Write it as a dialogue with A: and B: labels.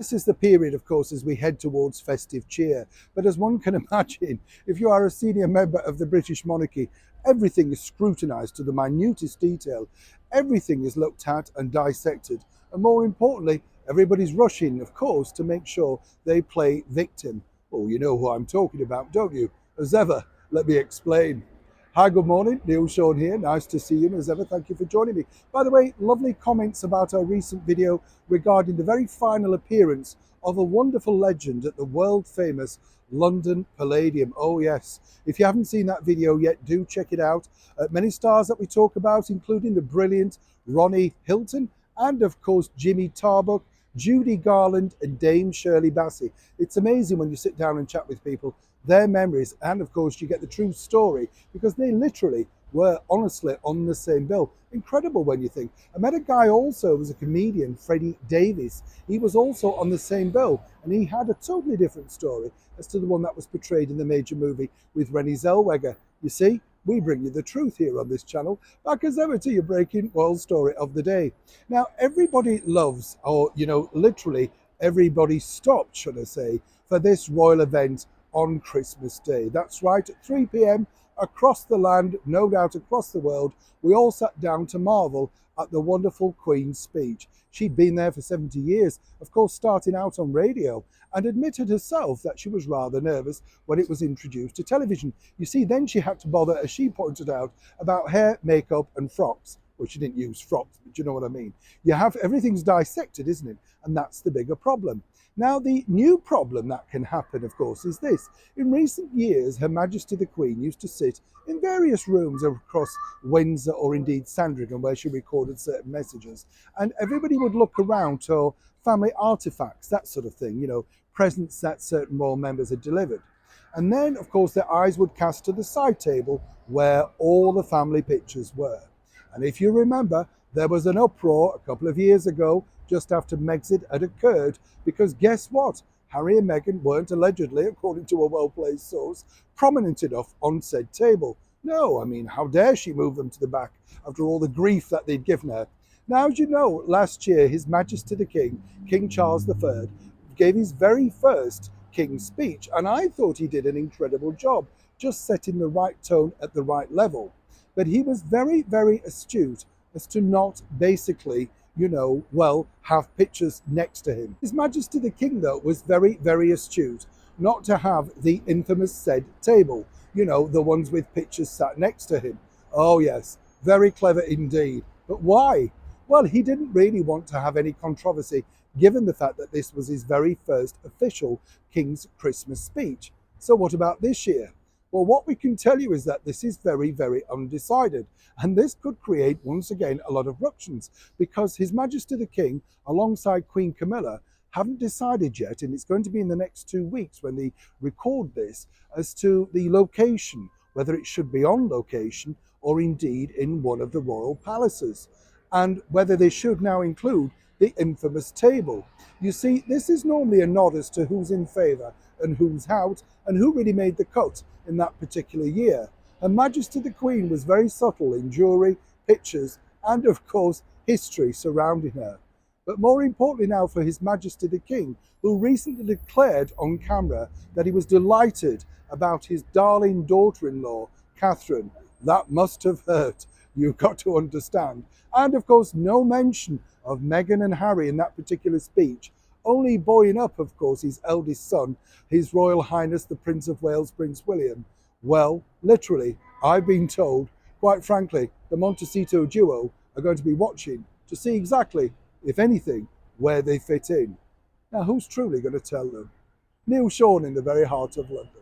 A: This is the period, of course, as we head towards festive cheer. But as one can imagine, if you are a senior member of the British monarchy, everything is scrutinised to the minutest detail. Everything is looked at and dissected. And more importantly, everybody's rushing, of course, to make sure they play victim. Oh, you know who I'm talking about, don't you? As ever, let me explain. Hi, good morning. Neil Sean here. Nice to see you as ever. Thank you for joining me. By the way, lovely comments about our recent video regarding the very final appearance of a wonderful legend at the world famous London Palladium. Oh yes, if you haven't seen that video yet, do check it out. Many stars that we talk about, including the brilliant Ronnie Hilton and of course Jimmy Tarbuck, Judy Garland and Dame Shirley Bassey. It's amazing when you sit down and chat with people, their memories, and of course you get the true story because they literally were honestly on the same bill. Incredible when you think. I met a guy also who was a comedian, Freddie Davies. He was also on the same bill and he had a totally different story as to the one that was portrayed in the major movie with Renée Zellweger. You see, we bring you the truth here on this channel. Back as ever to your breaking world story of the day. Now, everybody loves, or literally everybody stopped, should I say, for this royal event on Christmas Day. That's right, at 3 p.m. across the land, no doubt across the world, we all sat down to marvel at the wonderful Queen's speech. She'd been there for 70 years, of course starting out on radio, and admitted herself that she was rather nervous when it was introduced to television. You see, then she had to bother, as she pointed out, about hair, makeup and frocks. Well, she didn't use frocks, but you know what I mean. Everything's dissected, isn't it? And that's the bigger problem. Now, the new problem that can happen, of course, is this. In recent years, Her Majesty the Queen used to sit in various rooms across Windsor or indeed Sandringham where she recorded certain messages. And everybody would look around to family artifacts, that sort of thing, presents that certain royal members had delivered. And then, of course, their eyes would cast to the side table where all the family pictures were. And if you remember, there was an uproar a couple of years ago just after Megxit had occurred, because guess what? Harry and Meghan weren't allegedly, according to a well-placed source, prominent enough on said table. No, I mean, how dare she move them to the back after all the grief that they'd given her? Now, as you know, last year, His Majesty the King, King Charles III, gave his very first King's speech, and I thought he did an incredible job, just setting the right tone at the right level. But he was very, very astute as to not basically have pictures next to him. His Majesty the King, though, was very, very astute not to have the infamous said table, the ones with pictures sat next to him. Oh yes, very clever indeed. But why? Well, he didn't really want to have any controversy, given the fact that this was his very first official King's Christmas speech. So what about this year? Well, what we can tell you is that this is very, very undecided. And this could create, once again, a lot of ructions, because His Majesty the King, alongside Queen Camilla, haven't decided yet, and it's going to be in the next 2 weeks when they record this, as to the location, whether it should be on location or indeed in one of the royal palaces, and whether they should now include the infamous table. You see, this is normally a nod as to who's in favour and who's out, and who really made the cut in that particular year. Her Majesty the Queen was very subtle in jewellery, pictures, and of course history surrounding her. But more importantly now for His Majesty the King, who recently declared on camera that he was delighted about his darling daughter-in-law, Catherine. That must have hurt, you've got to understand. And of course no mention of Meghan and Harry in that particular speech, only buoying up, of course, his eldest son, His Royal Highness the Prince of Wales, Prince William. Well, literally, I've been told, quite frankly, the Montecito duo are going to be watching to see exactly, if anything, where they fit in. Now, who's truly going to tell them? Neil Sean in the very heart of London.